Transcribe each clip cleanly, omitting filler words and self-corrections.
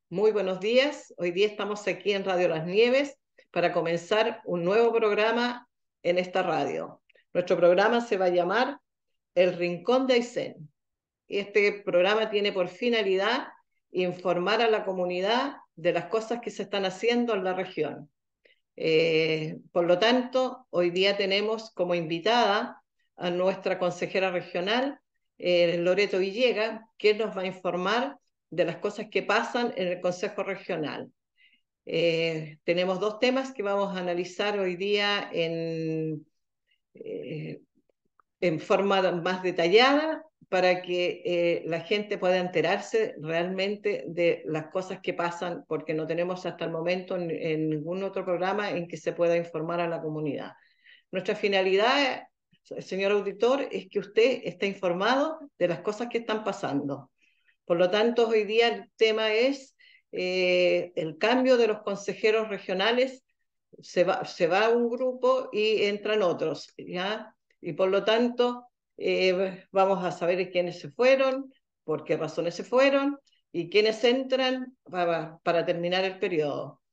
Muy buenos días. Hoy día estamos aquí en Radio Las Nieves para comenzar un nuevo programa en esta radio. Nuestro programa se va a llamar El Rincón de Aysén. Este programa tiene por finalidad informar a la comunidad de las cosas que se están haciendo en la región. Por lo tanto, hoy día tenemos como invitada a nuestra consejera regional, Loreto Villegas, que nos va a informar de las cosas que pasan en el Consejo Regional. Tenemos dos temas que vamos a analizar hoy día eh, en forma más detallada para que la gente pueda enterarse realmente de las cosas que pasan, porque no tenemos hasta el momento en ningún otro programa en que se pueda informar a la comunidad. Nuestra finalidad, señor auditor, es que usted esté informado de las cosas que están pasando. Por lo tanto, hoy día el tema es el cambio de los consejeros regionales. Se va un grupo y entran otros, ¿ya? Y por lo tanto, vamos a saber quiénes se fueron, por qué razones se fueron y quiénes entran para terminar el periodo.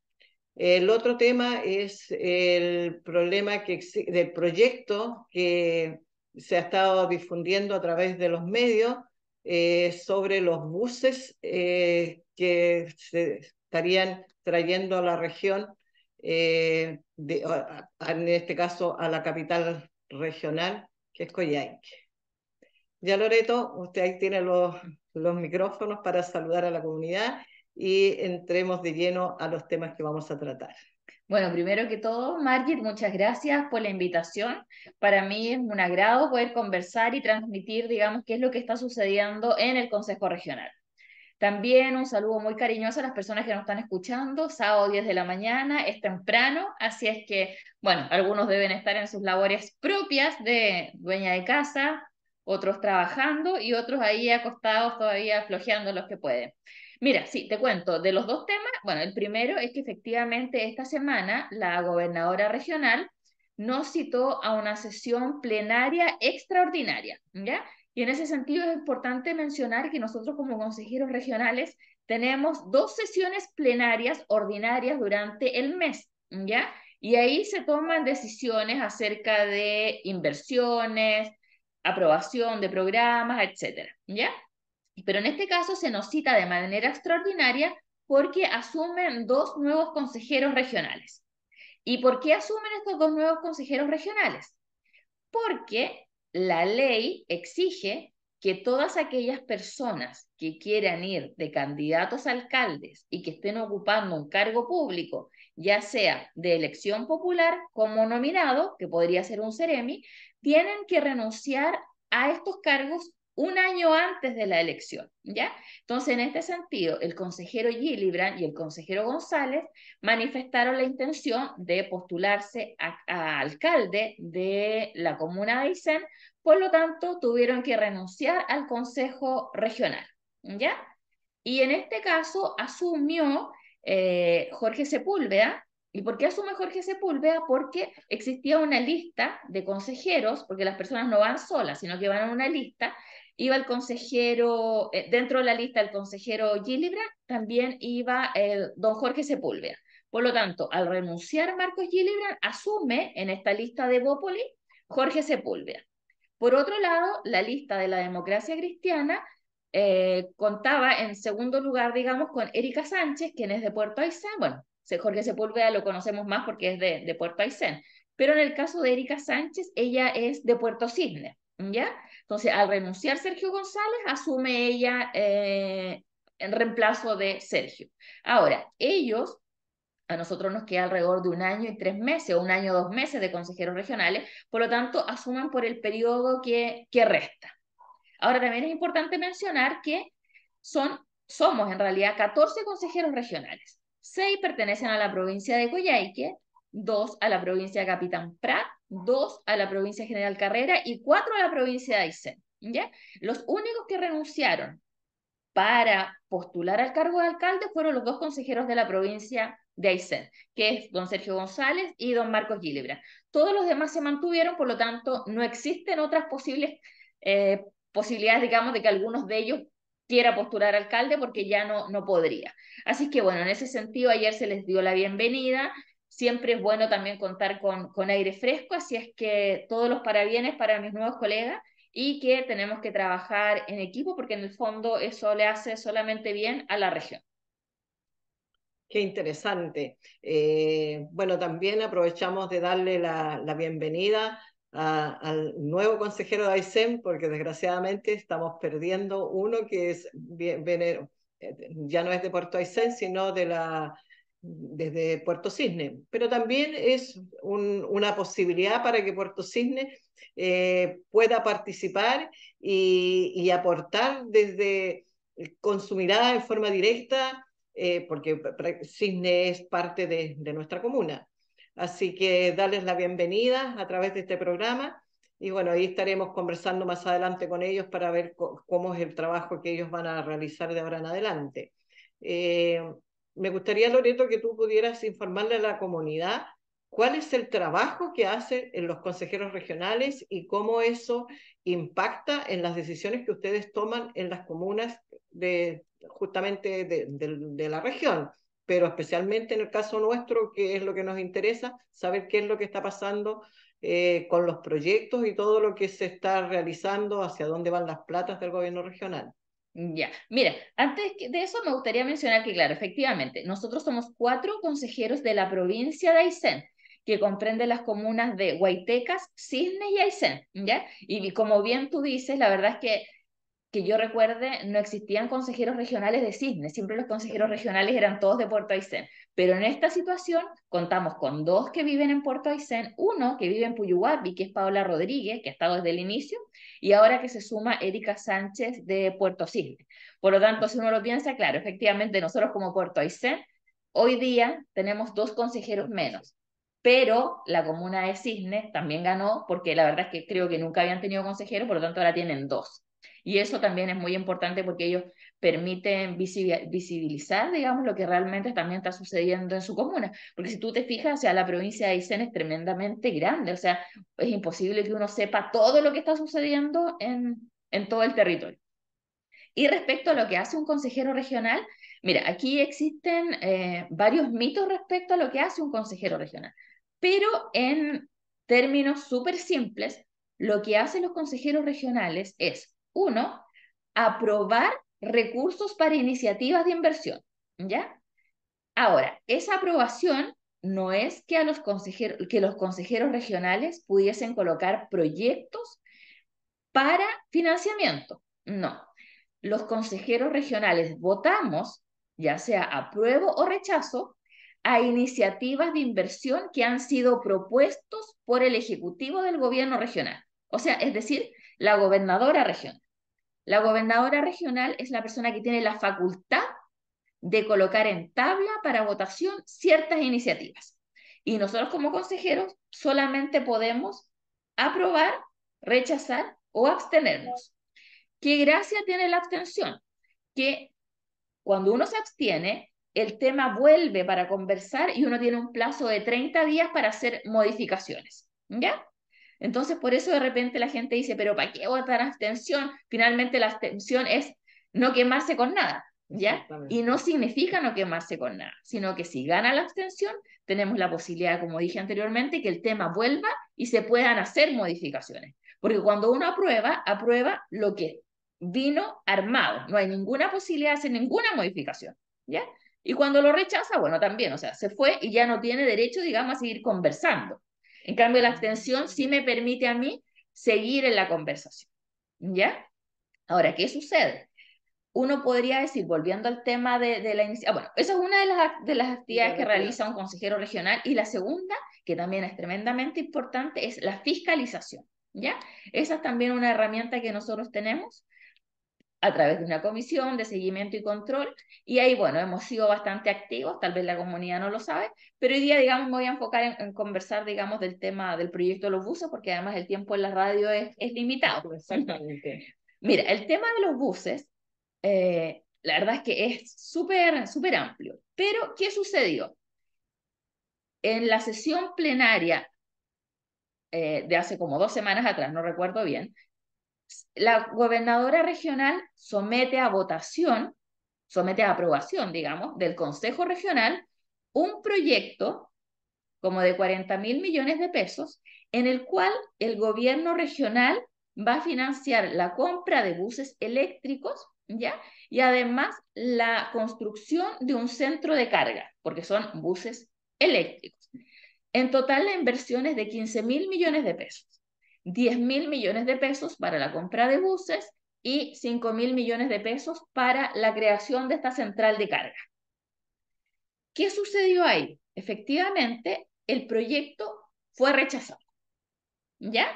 El otro tema es el problema del proyecto que se ha estado difundiendo a través de los medios sobre los buses que se estarían trayendo a la región, en este caso a la capital regional, que es Coyhaique. Ya Loreto, usted ahí tiene los micrófonos para saludar a la comunidad y entremos de lleno a los temas que vamos a tratar. Bueno, primero que todo, Margit, muchas gracias por la invitación. Para mí es un agrado poder conversar y transmitir, digamos, qué es lo que está sucediendo en el Consejo Regional. También un saludo muy cariñoso a las personas que nos están escuchando. Sábado 10 de la mañana, es temprano, así es que, bueno, algunos deben estar en sus labores propias de dueña de casa, otros trabajando y otros ahí acostados todavía flojeando los que pueden. Mira, sí, te cuento, de los dos temas, bueno, el primero es que efectivamente esta semana la gobernadora regional nos citó a una sesión plenaria extraordinaria, ¿ya? Y en ese sentido es importante mencionar que nosotros como consejeros regionales tenemos dos sesiones plenarias ordinarias durante el mes, ¿ya? Y ahí se toman decisiones acerca de inversiones, aprobación de programas, etcétera, ¿ya? Pero en este caso se nos cita de manera extraordinaria porque asumen dos nuevos consejeros regionales. ¿Y por qué asumen estos dos nuevos consejeros regionales? Porque la ley exige que todas aquellas personas que quieran ir de candidatos a alcaldes y que estén ocupando un cargo público, ya sea de elección popular como nominado, que podría ser un seremi, tienen que renunciar a estos cargos un año antes de la elección, ¿ya? Entonces, en este sentido, el consejero Gillibrand y el consejero González manifestaron la intención de postularse a alcalde de la comuna de Aysén, por lo tanto tuvieron que renunciar al consejo regional, ¿ya? Y en este caso asumió Jorge Sepúlveda. ¿Y por qué asume Jorge Sepúlveda? Porque existía una lista de consejeros, porque las personas no van solas, sino que van a una lista. Iba el consejero, dentro de la lista el consejero Gillibrand, también iba don Jorge Sepúlveda. Por lo tanto, al renunciar Marcos Gillibrand, asume en esta lista de Bópoli Jorge Sepúlveda. Por otro lado, la lista de la democracia cristiana contaba en segundo lugar, digamos, con Erika Sánchez, quien es de Puerto Aysén. Bueno, Jorge Sepúlveda lo conocemos más porque es de Puerto Aysén. Pero en el caso de Erika Sánchez, ella es de Puerto Cisne, ¿ya? Entonces, al renunciar Sergio González, asume ella en reemplazo de Sergio. Ahora, ellos a nosotros nos queda alrededor de un año y 3 meses, o un año y 2 meses de consejeros regionales, por lo tanto, asumen por el periodo que resta. Ahora, también es importante mencionar que somos en realidad 14 consejeros regionales. 6 pertenecen a la provincia de Coyhaique, 2 a la provincia de Capitán Prat, 2 a la provincia de General Carrera y 4 a la provincia de Aysén, ¿ya? Los únicos que renunciaron para postular al cargo de alcalde fueron los dos consejeros de la provincia de Aysén, que es don Sergio González y don Marcos Gillibrand. Todos los demás se mantuvieron, por lo tanto, no existen otras posibles posibilidades, digamos, de que algunos de ellos quiera postular alcalde porque ya no podría. Así que bueno, en ese sentido ayer se les dio la bienvenida. Siempre es bueno también contar con aire fresco, así es que todos los parabienes para mis nuevos colegas y que tenemos que trabajar en equipo porque en el fondo eso le hace solamente bien a la región. Qué interesante. Bueno, también aprovechamos de darle la bienvenida al nuevo consejero de Aysén, porque desgraciadamente estamos perdiendo uno que es ya no es de Puerto Aysén, sino desde Puerto Cisne. Pero también es una posibilidad para que Puerto Cisne pueda participar y aportar con su mirada en forma directa porque Cisne es parte de nuestra comuna. Así que darles la bienvenida a través de este programa y bueno, ahí estaremos conversando más adelante con ellos para ver cómo es el trabajo que ellos van a realizar de ahora en adelante. Eh, Me gustaría, Loreto, que tú pudieras informarle a la comunidad cuál es el trabajo que hacen en los consejeros regionales y cómo eso impacta en las decisiones que ustedes toman en las comunas justamente de la región, pero especialmente en el caso nuestro, que es lo que nos interesa, saber qué es lo que está pasando con los proyectos y todo lo que se está realizando, hacia dónde van las platas del gobierno regional. Ya, mira, antes de eso me gustaría mencionar que, claro, efectivamente, nosotros somos 4 consejeros de la provincia de Aysén, que comprende las comunas de Guaitecas, Cisnes y Aysén, ¿ya? Y como bien tú dices, la verdad es que yo recuerde, no existían consejeros regionales de Cisne, siempre los consejeros regionales eran todos de Puerto Aysén. Pero en esta situación contamos con 2 que viven en Puerto Aysén, uno que vive en Puyuhuapi, que es Paola Rodríguez, que ha estado desde el inicio, y ahora que se suma Erika Sánchez de Puerto Cisne. Por lo tanto, si uno lo piensa, claro, efectivamente nosotros como Puerto Aysén, hoy día tenemos 2 consejeros menos. Pero la comuna de Cisne también ganó, porque la verdad es que creo que nunca habían tenido consejeros, por lo tanto ahora tienen 2. Y eso también es muy importante porque ellos permiten visibilizar, digamos, lo que realmente también está sucediendo en su comuna. Porque si tú te fijas, o sea, la provincia de Aysén es tremendamente grande, o sea, es imposible que uno sepa todo lo que está sucediendo en todo el territorio. Y respecto a lo que hace un consejero regional, mira, aquí existen varios mitos respecto a lo que hace un consejero regional, pero en términos súper simples, lo que hacen los consejeros regionales es, uno, aprobar recursos para iniciativas de inversión, ¿ya? Ahora, esa aprobación no es que, que los consejeros regionales pudiesen colocar proyectos para financiamiento, no, los consejeros regionales votamos, ya sea apruebo o rechazo, a iniciativas de inversión que han sido propuestos por el Ejecutivo del Gobierno regional. O sea, es decir, la gobernadora regional. La gobernadora regional es la persona que tiene la facultad de colocar en tabla para votación ciertas iniciativas. Y nosotros como consejeros solamente podemos aprobar, rechazar o abstenernos. ¿Qué gracia tiene la abstención? Que cuando uno se abstiene, el tema vuelve para conversar y uno tiene un plazo de 30 días para hacer modificaciones. ¿Ya? Entonces, por eso de repente la gente dice, pero ¿para qué votar abstención? Finalmente la abstención es no quemarse con nada, ¿ya? Y no significa no quemarse con nada, sino que si gana la abstención, tenemos la posibilidad, como dije anteriormente, que el tema vuelva y se puedan hacer modificaciones. Porque cuando uno aprueba, aprueba lo que vino armado, no hay ninguna posibilidad de hacer ninguna modificación, ¿ya? Y cuando lo rechaza, bueno, también, o sea, se fue y ya no tiene derecho, digamos, a seguir conversando. En cambio, la abstención sí me permite a mí seguir en la conversación, ¿ya? Ahora, ¿qué sucede? Uno podría decir, volviendo al tema de la iniciativa, bueno, esa es una de las actividades que realiza un consejero regional y la segunda, que también es tremendamente importante, es la fiscalización, ¿ya? Esa es también una herramienta que nosotros tenemos a través de una comisión de seguimiento y control, y ahí, bueno, hemos sido bastante activos, tal vez la comunidad no lo sabe, pero hoy día, digamos, me voy a enfocar en conversar, digamos, del tema del proyecto de los buses, porque además el tiempo en la radio es limitado. Exactamente. Mira, el tema de los buses, la verdad es que es súper, súper amplio, pero ¿qué sucedió? En la sesión plenaria de hace como 2 semanas atrás, no recuerdo bien, La gobernadora regional somete a votación, somete a aprobación, digamos, del Consejo Regional un proyecto como de 40.000 millones de pesos, en el cual el gobierno regional va a financiar la compra de buses eléctricos, ¿ya? Y además la construcción de un centro de carga, porque son buses eléctricos. En total la inversión es de 15.000 millones de pesos. 10.000 millones de pesos para la compra de buses y 5.000 millones de pesos para la creación de esta central de carga. ¿Qué sucedió ahí? Efectivamente, el proyecto fue rechazado. ¿Ya?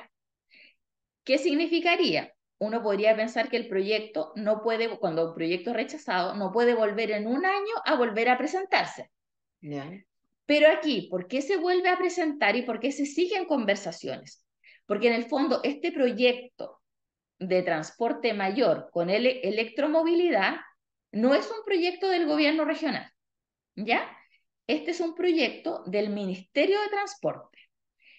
¿Qué significaría? Uno podría pensar que el proyecto no puede, cuando un proyecto es rechazado, no puede volver en un año a volver a presentarse. Yeah. Pero aquí, ¿por qué se vuelve a presentar y por qué se siguen conversaciones? Porque en el fondo este proyecto de transporte mayor con electromovilidad no es un proyecto del gobierno regional, ¿ya? Este es un proyecto del Ministerio de Transporte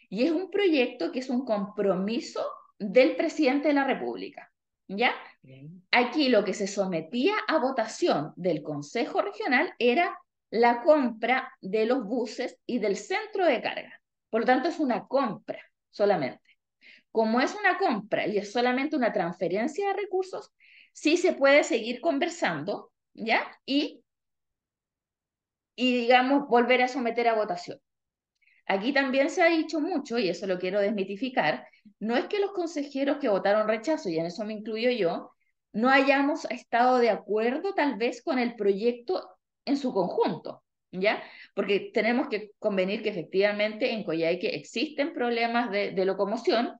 y es un proyecto que es un compromiso del presidente de la República, ¿ya? Bien. Aquí lo que se sometía a votación del Consejo Regional era la compra de los buses y del centro de carga. Por lo tanto, es una compra solamente. Como es una compra y es solamente una transferencia de recursos, sí se puede seguir conversando, ¿ya? Y digamos, volver a someter a votación. Aquí también se ha dicho mucho, y eso lo quiero desmitificar, no es que los consejeros que votaron rechazo, y en eso me incluyo yo, no hayamos estado de acuerdo tal vez con el proyecto en su conjunto, ¿ya? Porque tenemos que convenir que efectivamente en Coyhaique existen problemas de locomoción,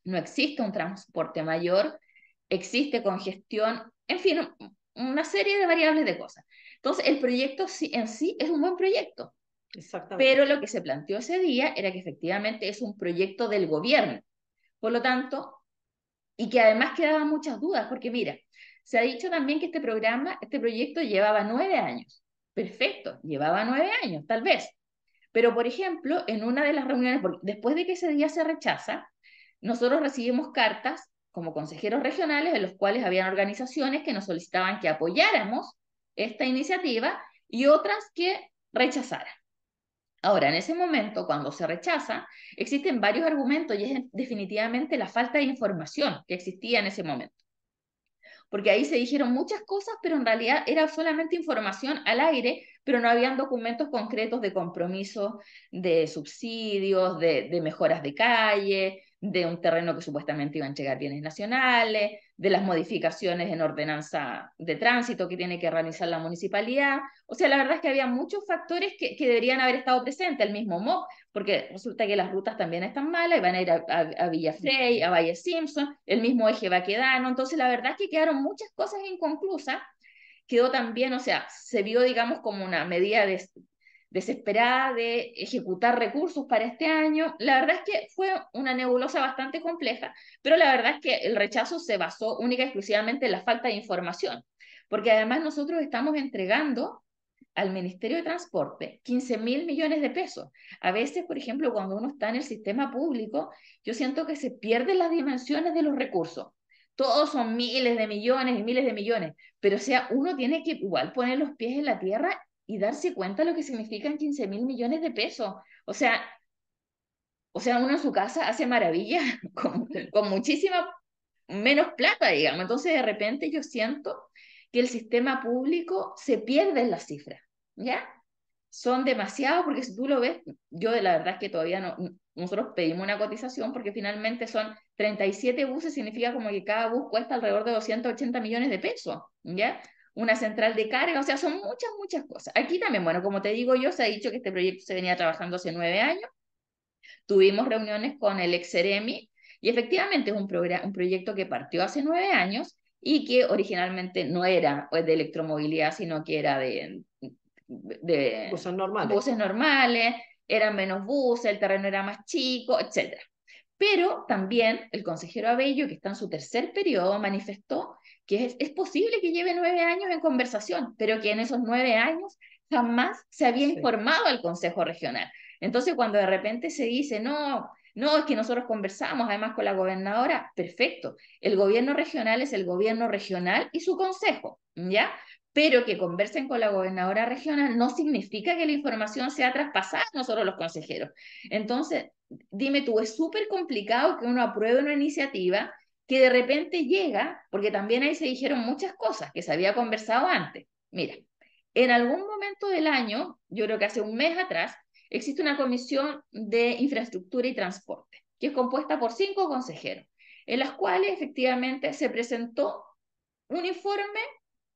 no existe un transporte mayor, existe congestión, en fin, una serie de variables de cosas. Entonces, el proyecto en sí es un buen proyecto, Exactamente. pero lo que se planteó ese día era que efectivamente es un proyecto del gobierno. Por lo tanto, y que además quedaban muchas dudas, porque mira, se ha dicho también que este programa, este proyecto llevaba 9 años. Perfecto, llevaba 9 años, tal vez. Pero, por ejemplo, en una de las reuniones, después de que ese día se rechaza, nosotros recibimos cartas como consejeros regionales en los cuales habían organizaciones que nos solicitaban que apoyáramos esta iniciativa y otras que rechazaran. Ahora, en ese momento, cuando se rechaza, existen varios argumentos y es definitivamente la falta de información que existía en ese momento. Porque ahí se dijeron muchas cosas, pero en realidad era solamente información al aire, pero no habían documentos concretos de compromiso, de subsidios, de mejoras de calle, de un terreno que supuestamente iba a entregar bienes nacionales, de las modificaciones en ordenanza de tránsito que tiene que realizar la municipalidad. O sea, la verdad es que había muchos factores que deberían haber estado presentes, el mismo MOB, porque resulta que las rutas también están malas y van a ir a Villa Frey, a Valle Simpson, el mismo eje Baquedano. Entonces, la verdad es que quedaron muchas cosas inconclusas. Quedó también, o sea, se vio, digamos, como una medida desesperada de ejecutar recursos para este año. La verdad es que fue una nebulosa bastante compleja, pero la verdad es que el rechazo se basó única y exclusivamente en la falta de información, porque además nosotros estamos entregando al Ministerio de Transporte 15.000 millones de pesos. A veces, por ejemplo, cuando uno está en el sistema público, yo siento que se pierden las dimensiones de los recursos. Todos son miles de millones y miles de millones, pero o sea, uno tiene que igual poner los pies en la tierra y darse cuenta de lo que significan 15.000 millones de pesos. O sea, uno en su casa hace maravillas con muchísima menos plata, digamos. Entonces, de repente yo siento que el sistema público se pierde en las cifras, ¿ya? Son demasiados porque si tú lo ves, yo de la verdad es que todavía no, nosotros pedimos una cotización porque finalmente son 37 buses, significa como que cada bus cuesta alrededor de 280 millones de pesos, ¿ya? Una central de carga, o sea, son muchas, muchas cosas. Aquí también, bueno, como te digo yo, se ha dicho que este proyecto se venía trabajando hace 9 años. Tuvimos reuniones con el ex Ceremi y efectivamente es un proyecto que partió hace 9 años y que originalmente no era pues, de electromovilidad, sino que era de Cosas normales. buses normales, eran menos buses, el terreno era más chico, etcétera. Pero también el consejero Abello, que está en su tercer periodo, manifestó que es posible que lleve 9 años en conversación, pero que en esos 9 años jamás se había Sí. informado al Consejo Regional. Entonces, cuando de repente se dice, no, No, es que nosotros conversamos además con la gobernadora, perfecto. El gobierno regional es el gobierno regional y su consejo, ¿ya? Pero que conversen con la gobernadora regional no significa que la información sea traspasada a nosotros los consejeros. Entonces, dime tú, es súper complicado que uno apruebe una iniciativa que de repente llega, porque también ahí se dijeron muchas cosas que se había conversado antes. Mira, en algún momento del año, yo creo que hace un mes atrás, existe una comisión de infraestructura y transporte, que es compuesta por 5 consejeros, en las cuales efectivamente se presentó un informe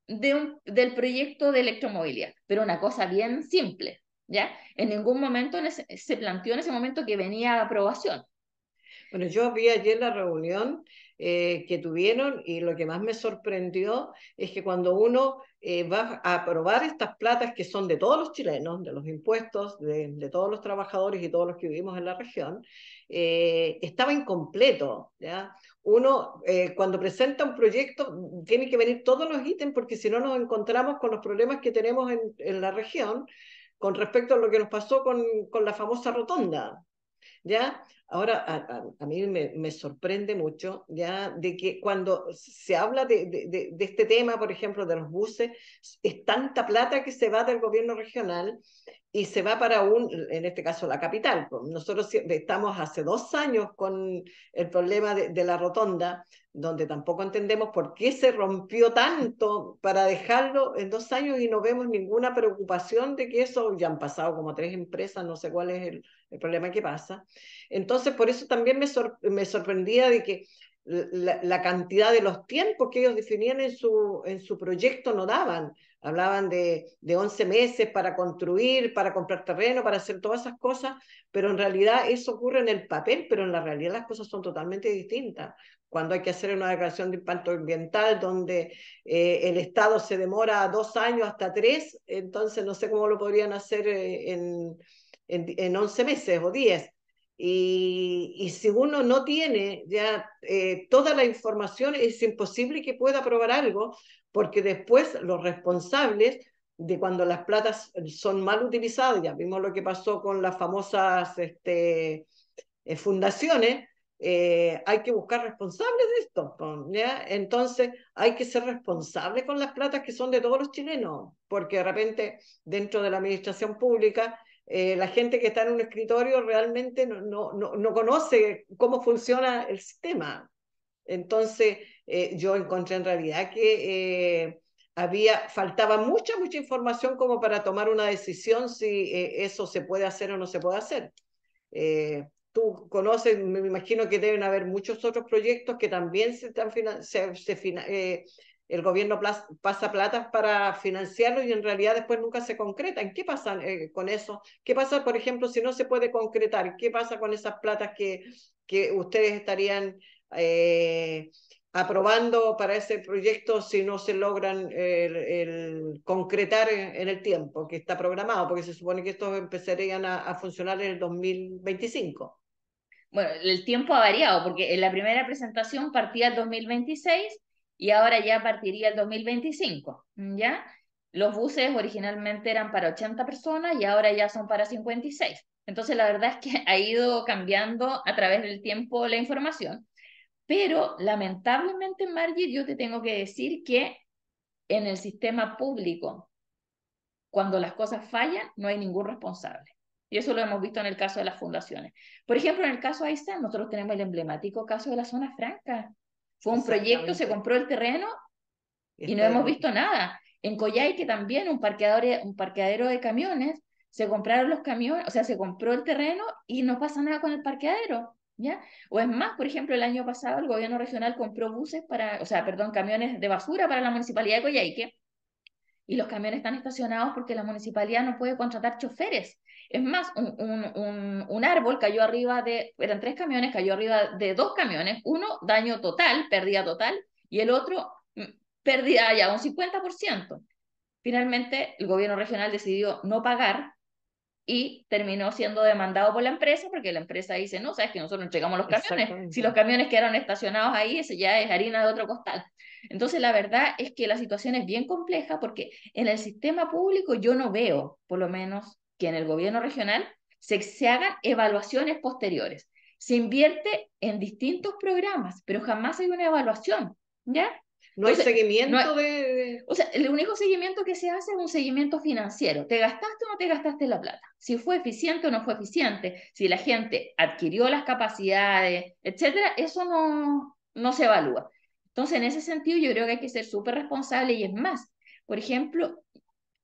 del proyecto de electromovilidad, pero una cosa bien simple, ¿ya? En ningún momento se planteó en ese momento que venía a aprobación. Bueno, yo vi ayer la reunión que tuvieron y lo que más me sorprendió es que cuando uno va a aprobar estas platas que son de todos los chilenos, de los impuestos, de todos los trabajadores y todos los que vivimos en la región, estaba incompleto, ¿ya? Uno, cuando presenta un proyecto, tiene que venir todos los ítems porque si no nos encontramos con los problemas que tenemos en la región con respecto a lo que nos pasó con la famosa rotonda. ¿Ya? Ahora, a mí me sorprende mucho, ¿ya? De que cuando se habla de este tema, por ejemplo, de los buses, es tanta plata que se va del gobierno regional y se va para en este caso, la capital. Nosotros estamos hace 2 años con el problema de la rotonda, donde tampoco entendemos por qué se rompió tanto para dejarlo en 2 años y no vemos ninguna preocupación de que eso, ya han pasado como 3 empresas, no sé cuál es el problema que pasa. Entonces, por eso también me sorprendía de que la cantidad de los tiempos que ellos definían en su proyecto no daban. Hablaban de 11 meses para construir, para comprar terreno, para hacer todas esas cosas, pero en realidad eso ocurre en el papel, pero en la realidad las cosas son totalmente distintas. Cuando hay que hacer una declaración de impacto ambiental donde el Estado se demora 2 años hasta 3, entonces no sé cómo lo podrían hacer en 11 meses o 10. Y si uno no tiene ya toda la información, es imposible que pueda aprobar algo, porque después los responsables de cuando las platas son mal utilizadas, ya vimos lo que pasó con las famosas fundaciones, hay que buscar responsables de esto, ¿ya? Entonces hay que ser responsable con las platas que son de todos los chilenos, porque de repente dentro de la administración pública la gente que está en un escritorio realmente no conoce cómo funciona el sistema. Entonces, yo encontré en realidad que faltaba mucha información como para tomar una decisión si eso se puede hacer o no se puede hacer. Tú conoces, me imagino que deben haber muchos otros proyectos que también el gobierno pasa plata para financiarlos y en realidad después nunca se concretan. ¿Qué pasa con eso? ¿Qué pasa, por ejemplo, si no se puede concretar? ¿Qué pasa con esas platas que ustedes estarían eh, aprobando para ese proyecto si no se logran el concretar en el tiempo que está programado? Porque se supone que estos empezarían a funcionar en el 2025. Bueno, el tiempo ha variado porque en la primera presentación partía el 2026 y ahora ya partiría el 2025, ¿ya? Los buses originalmente eran para 80 personas y ahora ya son para 56. Entonces, la verdad es que ha ido cambiando a través del tiempo la información, pero lamentablemente, Margit, yo te tengo que decir que en el sistema público, cuando las cosas fallan, no hay ningún responsable. Y eso lo hemos visto en el caso de las fundaciones. Por ejemplo, en el caso Aysén, nosotros tenemos el emblemático caso de la zona franca. Fue un proyecto, se Exactamente. compró el terreno y no Está, hemos visto nada. En Coyhaique también, un parqueadero de camiones, se compraron los camiones, o sea, se compró el terreno y no pasa nada con el parqueadero, ¿ya? O es más, por ejemplo, el año pasado el gobierno regional compró buses para, o sea, perdón, camiones de basura para la municipalidad de Coyhaique y los camiones están estacionados porque la municipalidad no puede contratar choferes. Es más, un árbol cayó arriba eran 3 camiones, cayó arriba de 2 camiones, uno daño total, pérdida total, y el otro pérdida ya un 50%. Finalmente, el gobierno regional decidió no pagar y terminó siendo demandado por la empresa porque la empresa dice, no, sabes que nosotros entregamos los camiones, si exactamente. los camiones quedaron estacionados ahí, ese ya es harina de otro costal. Entonces, la verdad es que la situación es bien compleja porque en el sistema público yo no veo, por lo menos, que en el gobierno regional se hagan evaluaciones posteriores. se invierte en distintos programas, pero jamás hay una evaluación, ¿ya? No hay Entonces, no hay, seguimiento o sea, el único seguimiento que se hace es un seguimiento financiero. ¿Te gastaste o no te gastaste la plata? Si fue eficiente o no fue eficiente, si la gente adquirió las capacidades, etcétera, eso no se evalúa. Entonces, en ese sentido, yo creo que hay que ser súper responsable y es más, por ejemplo,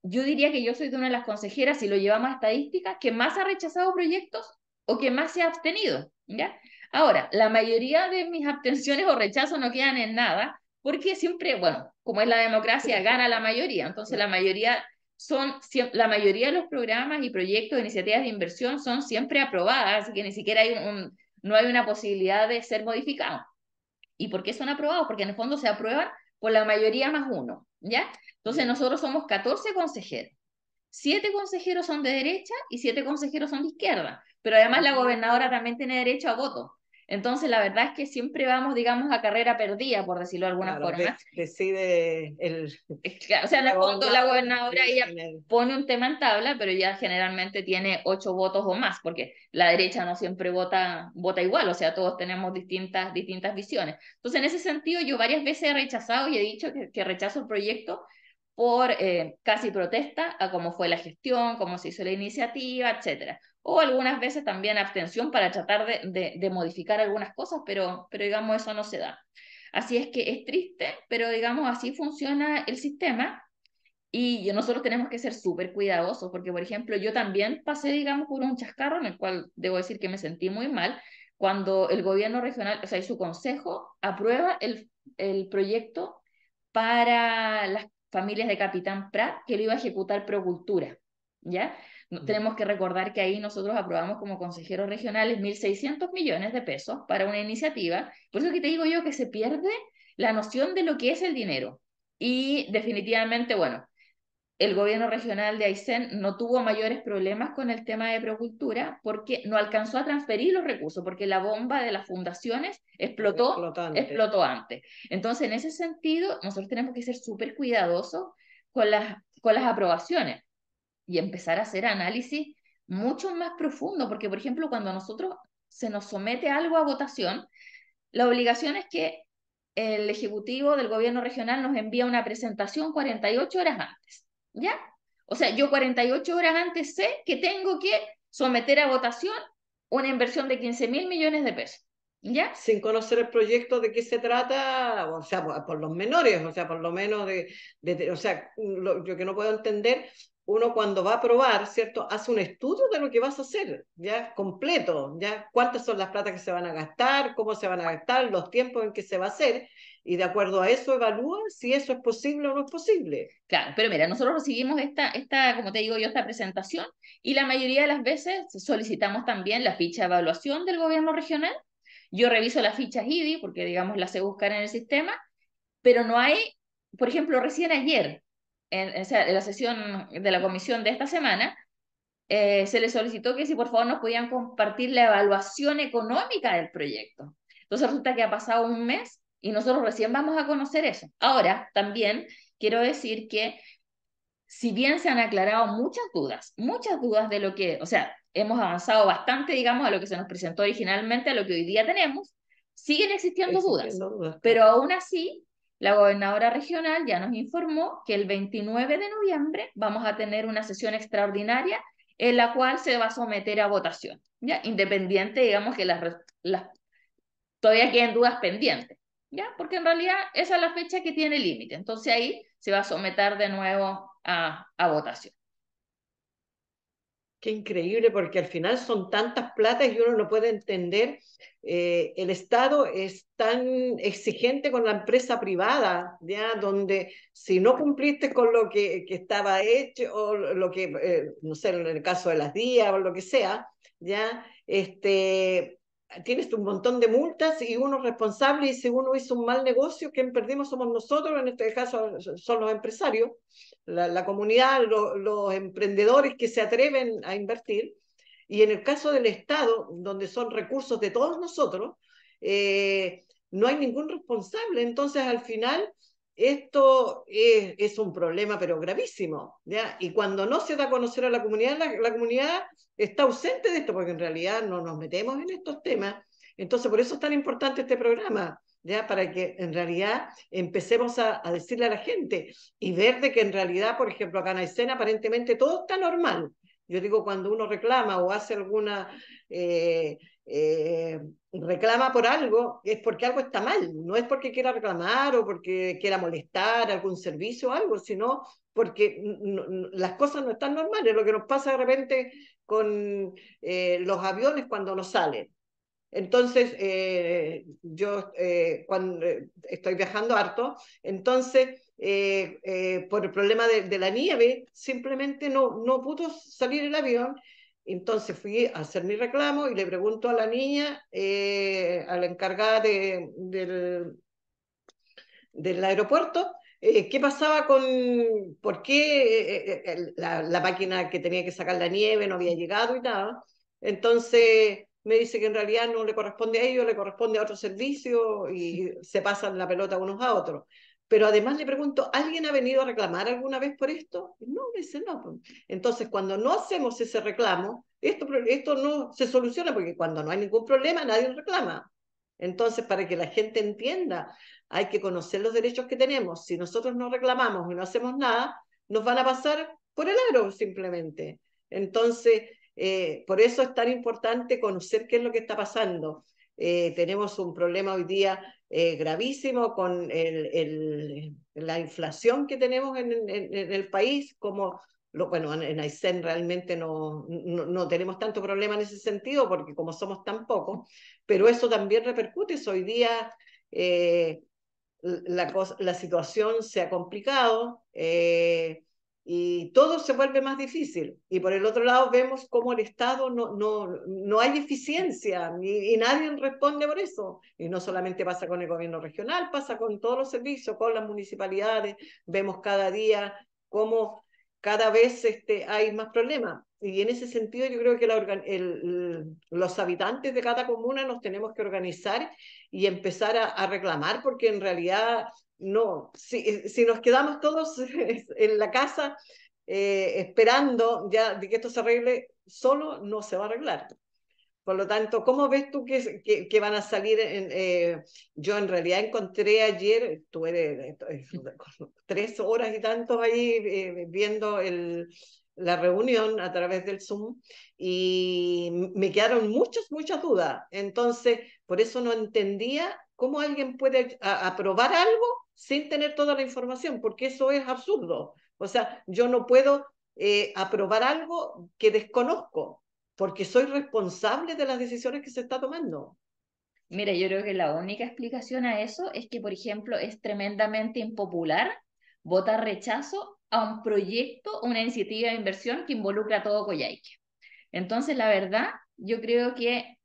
yo diría que yo soy de una de las consejeras, si lo llevamos a estadísticas, que más ha rechazado proyectos o que más se ha abstenido, ¿ya? Ahora, la mayoría de mis abstenciones o rechazos no quedan en nada, porque siempre, bueno, como es la democracia, gana la mayoría, entonces la mayoría la mayoría de los programas y proyectos, iniciativas de inversión son siempre aprobadas, así que ni siquiera no hay una posibilidad de ser modificados. ¿Y por qué son aprobados? Porque en el fondo se aprueban por la mayoría más uno, ¿ya? Entonces nosotros somos 14 consejeros. 7 consejeros son de derecha y 7 consejeros son de izquierda, pero además la gobernadora también tiene derecho a voto. Entonces, la verdad es que siempre vamos, digamos, a carrera perdida, por decirlo de alguna claro, forma. decide O sea, en la el fondo la gobernadora gobernadora ella en pone un tema en tabla, pero ya generalmente tiene 8 votos o más, porque la derecha no siempre vota igual, o sea, todos tenemos distintas visiones. Entonces, en ese sentido, yo varias veces he rechazado y he dicho que rechazo el proyecto por casi protesta a cómo fue la gestión, cómo se hizo la iniciativa, etcétera. O algunas veces también abstención para tratar de modificar algunas cosas, pero digamos eso no se da. Así es que es triste, pero digamos así funciona el sistema y nosotros tenemos que ser súper cuidadosos, porque por ejemplo yo también pasé, digamos, por un chascarro en el cual debo decir que me sentí muy mal cuando el gobierno regional, o sea, y su consejo aprueba el proyecto para las familias de Capitán Prat, que lo iba a ejecutar Procultura, ¿ya? Tenemos que recordar que ahí nosotros aprobamos como consejeros regionales 1.600 millones de pesos para una iniciativa. Por eso que te digo yo que se pierde la noción de lo que es el dinero. Y definitivamente, bueno, el gobierno regional de Aysén no tuvo mayores problemas con el tema de Procultura porque no alcanzó a transferir los recursos, porque la bomba de las fundaciones explotante. explotó antes. Entonces, en ese sentido, nosotros tenemos que ser súper cuidadosos con las aprobaciones y empezar a hacer análisis mucho más profundo, porque, por ejemplo, cuando nosotros se nos somete algo a votación, la obligación es que el Ejecutivo del Gobierno Regional nos envía una presentación 48 horas antes, ¿ya? O sea, yo 48 horas antes sé que tengo que someter a votación una inversión de 15.000 millones de pesos, ¿ya? Sin conocer el proyecto de qué se trata, o sea, por los menores, o sea, por lo menos o sea, yo que no puedo entender, uno cuando va a probar, ¿cierto? Hace un estudio de lo que vas a hacer, ya completo, ya cuántas son las platas que se van a gastar, cómo se van a gastar, los tiempos en que se va a hacer, y de acuerdo a eso evalúa si eso es posible o no es posible. Claro, pero mira, nosotros recibimos como te digo yo, esta presentación y la mayoría de las veces solicitamos también la ficha de evaluación del gobierno regional. Yo reviso las fichas IDI porque, digamos, las sé buscar en el sistema, pero no hay, por ejemplo, recién ayer, o sea, en la sesión de la comisión de esta semana, se les solicitó que si por favor nos podían compartir la evaluación económica del proyecto. Entonces resulta que ha pasado un mes y nosotros recién vamos a conocer eso. Ahora, también quiero decir que si bien se han aclarado muchas dudas de lo que, o sea, hemos avanzado bastante, digamos, a lo que se nos presentó originalmente, a lo que hoy día tenemos, siguen existiendo dudas. Existiendo dudas, Pero claro. aún así, la gobernadora regional ya nos informó que el 29 de noviembre vamos a tener una sesión extraordinaria en la cual se va a someter a votación, ¿ya? Independiente, digamos, que todavía queden dudas pendientes, ¿ya? Porque en realidad esa es la fecha que tiene límite. Entonces ahí se va a someter de nuevo a votación. Qué increíble, porque al final son tantas platas y uno no puede entender. El Estado es tan exigente con la empresa privada, ya donde si no cumpliste con lo que estaba hecho, o lo que, no sé, en el caso de las días o lo que sea, ya tienes un montón de multas y uno es responsable, y si uno hizo un mal negocio, quien perdimos somos nosotros, en este caso son los empresarios, la comunidad, los emprendedores que se atreven a invertir. Y en el caso del Estado, donde son recursos de todos nosotros, no hay ningún responsable. Entonces, al final, esto es un problema, pero gravísimo, ¿ya? Y cuando no se da a conocer a la comunidad está ausente de esto, porque en realidad no nos metemos en estos temas. Entonces, por eso es tan importante este programa, ¿ya? Para que en realidad empecemos a decirle a la gente y ver de que en realidad, por ejemplo, acá en Aysén aparentemente todo está normal. Yo digo, cuando uno reclama o hace alguna... Eh, eh, reclama por algo, es porque algo está mal, no es porque quiera reclamar o porque quiera molestar algún servicio o algo, sino porque las cosas no están normales, lo que nos pasa de repente con los aviones cuando nos salen. Entonces, yo cuando estoy viajando harto, entonces, por el problema de la nieve, simplemente no pudo salir el avión. Entonces fui a hacer mi reclamo y le pregunto a la niña, a la encargada del aeropuerto, qué pasaba con, por qué la máquina que tenía que sacar la nieve no había llegado y nada. Entonces me dice que en realidad no le corresponde a ellos, le corresponde a otro servicio y se pasan la pelota unos a otros. Pero además le pregunto, ¿alguien ha venido a reclamar alguna vez por esto? No, me dice no. Entonces, cuando no hacemos ese reclamo, esto no se soluciona porque cuando no hay ningún problema nadie reclama. Entonces, para que la gente entienda, hay que conocer los derechos que tenemos. Si nosotros no reclamamos y no hacemos nada, nos van a pasar por el aro simplemente. Entonces, por eso es tan importante conocer qué es lo que está pasando. Tenemos un problema hoy día gravísimo con la inflación que tenemos en el país, como bueno, en Aysén realmente no tenemos tanto problema en ese sentido, porque como somos tan pocos, pero eso también repercute. Hoy día la situación se ha complicado y todo se vuelve más difícil. Y por el otro lado vemos cómo el Estado no hay eficiencia y nadie responde por eso. Y no solamente pasa con el gobierno regional, pasa con todos los servicios, con las municipalidades. Vemos cada día cómo cada vez hay más problemas. Y en ese sentido yo creo que los habitantes de cada comuna nos tenemos que organizar y empezar a reclamar, porque en realidad no, si nos quedamos todos en la casa esperando ya de que esto se arregle, solo no se va a arreglar. Por lo tanto, ¿cómo ves tú que van a salir? Yo en realidad encontré ayer, estuve 3 horas y tantos ahí viendo la reunión a través del Zoom y me quedaron muchas dudas. Entonces, por eso no entendía cómo alguien puede aprobar algo sin tener toda la información, porque eso es absurdo. O sea, yo no puedo aprobar algo que desconozco porque soy responsable de las decisiones que se está tomando. Mira, yo creo que la única explicación a eso es que, por ejemplo, es tremendamente impopular votar rechazo a un proyecto, una iniciativa de inversión que involucra a todo Coyhaique. Entonces, la verdad, yo creo que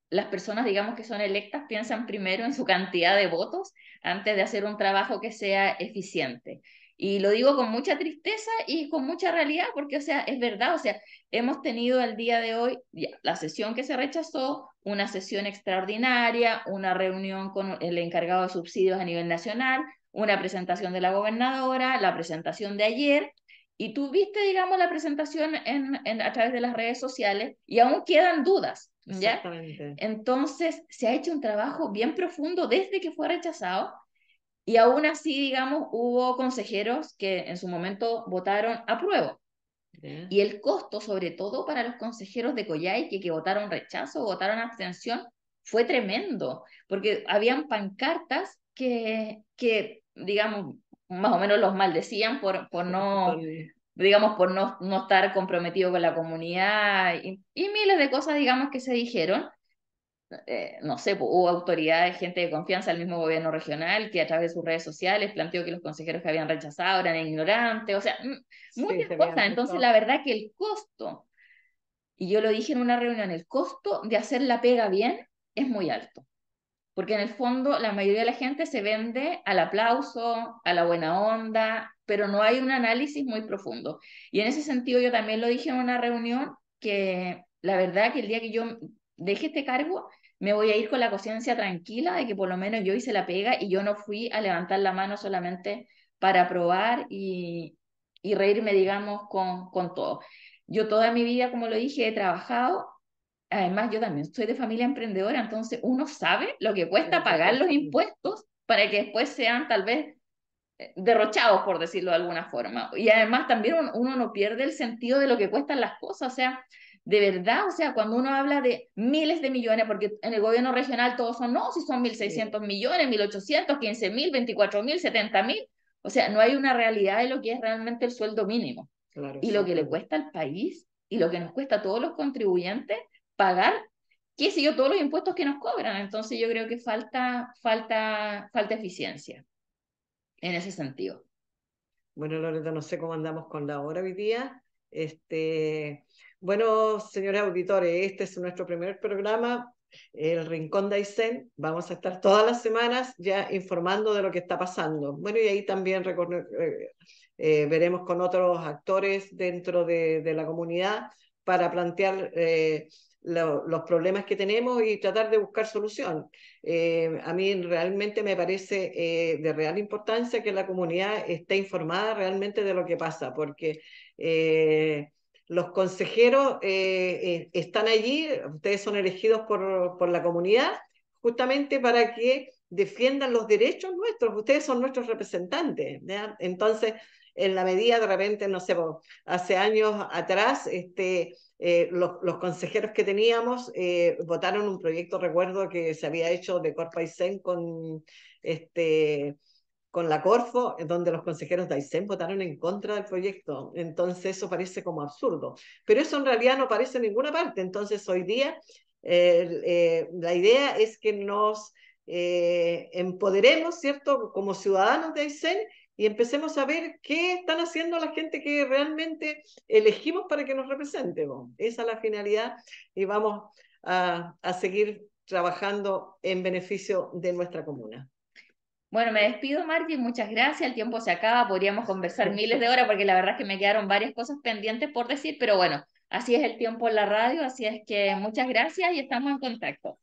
las personas, digamos, que son electas piensan primero en su cantidad de votos antes de hacer un trabajo que sea eficiente. Y lo digo con mucha tristeza y con mucha realidad, porque, o sea, es verdad, o sea, hemos tenido al día de hoy ya, la sesión que se rechazó, una sesión extraordinaria, una reunión con el encargado de subsidios a nivel nacional, una presentación de la gobernadora, la presentación de ayer, y tú viste, digamos, la presentación a través de las redes sociales y aún quedan dudas, ¿ya? Exactamente. Entonces, se ha hecho un trabajo bien profundo desde que fue rechazado y aún así, digamos, hubo consejeros que en su momento votaron apruebo. ¿Ya? Y el costo, sobre todo para los consejeros de Coyhaique que votaron rechazo, votaron abstención, fue tremendo, porque habían pancartas que digamos, más o menos los maldecían por no, Con- digamos, por no estar comprometido con la comunidad y miles de cosas, digamos, que se dijeron. No sé, hubo autoridades, gente de confianza del mismo gobierno regional que a través de sus redes sociales planteó que los consejeros que habían rechazado eran ignorantes, o sea, sí, muchas se cosas. habían Entonces, puesto. la verdad que el costo, y yo lo dije en una reunión, el costo de hacer la pega bien es muy alto, porque en el fondo la mayoría de la gente se vende al aplauso, a la buena onda, pero no hay un análisis muy profundo. Y en ese sentido yo también lo dije en una reunión que la verdad que el día que yo deje este cargo, me voy a ir con la conciencia tranquila de que por lo menos yo hice la pega y yo no fui a levantar la mano solamente para probar y reírme, digamos, con todo. Yo toda mi vida, como lo dije, he trabajado. Además, yo también soy de familia emprendedora, entonces uno sabe lo que cuesta Lo que pagar los cuesta. impuestos para que después sean tal vez derrochados, por decirlo de alguna forma. Y además también uno no pierde el sentido de lo que cuestan las cosas, o sea, de verdad, o sea, cuando uno habla de miles de millones, porque en el gobierno regional todos son, no, si son 1.600 Sí, millones, 1.800, 15.000, 24.000, 70.000, o sea, no hay una realidad de lo que es realmente el sueldo mínimo claro, y lo que le exactamente. cuesta al país y lo que nos cuesta a todos los contribuyentes pagar, qué sé yo, todos los impuestos que nos cobran. Entonces yo creo que falta eficiencia en ese sentido. Bueno, Loreto, no sé cómo andamos con la hora hoy día. Bueno, señores auditores, este es nuestro primer programa, el Rincón de Aysén. Vamos a estar todas las semanas ya informando de lo que está pasando. Bueno, y ahí también veremos con otros actores dentro de la comunidad para plantear los problemas que tenemos y tratar de buscar solución. A mí realmente me parece de real importancia que la comunidad esté informada realmente de lo que pasa, porque los consejeros están allí, ustedes son elegidos por la comunidad, justamente para que defiendan los derechos nuestros, ustedes son nuestros representantes, ¿ya? Entonces, en la medida de repente, no sé, hace años atrás, los consejeros que teníamos votaron un proyecto, recuerdo que se había hecho de Corpaisen este, con la Corfo, donde los consejeros de Aysén votaron en contra del proyecto. Entonces eso parece como absurdo. Pero eso en realidad no aparece en ninguna parte. Entonces hoy día la idea es que nos empoderemos, ¿cierto?, como ciudadanos de Aysén y empecemos a ver qué están haciendo la gente que realmente elegimos para que nos represente. ¿No? Esa es la finalidad y vamos a seguir trabajando en beneficio de nuestra comuna. Bueno, me despido, Margie, muchas gracias. El tiempo se acaba, podríamos conversar miles de horas porque la verdad es que me quedaron varias cosas pendientes por decir, pero bueno, así es el tiempo en la radio, así es que muchas gracias y estamos en contacto.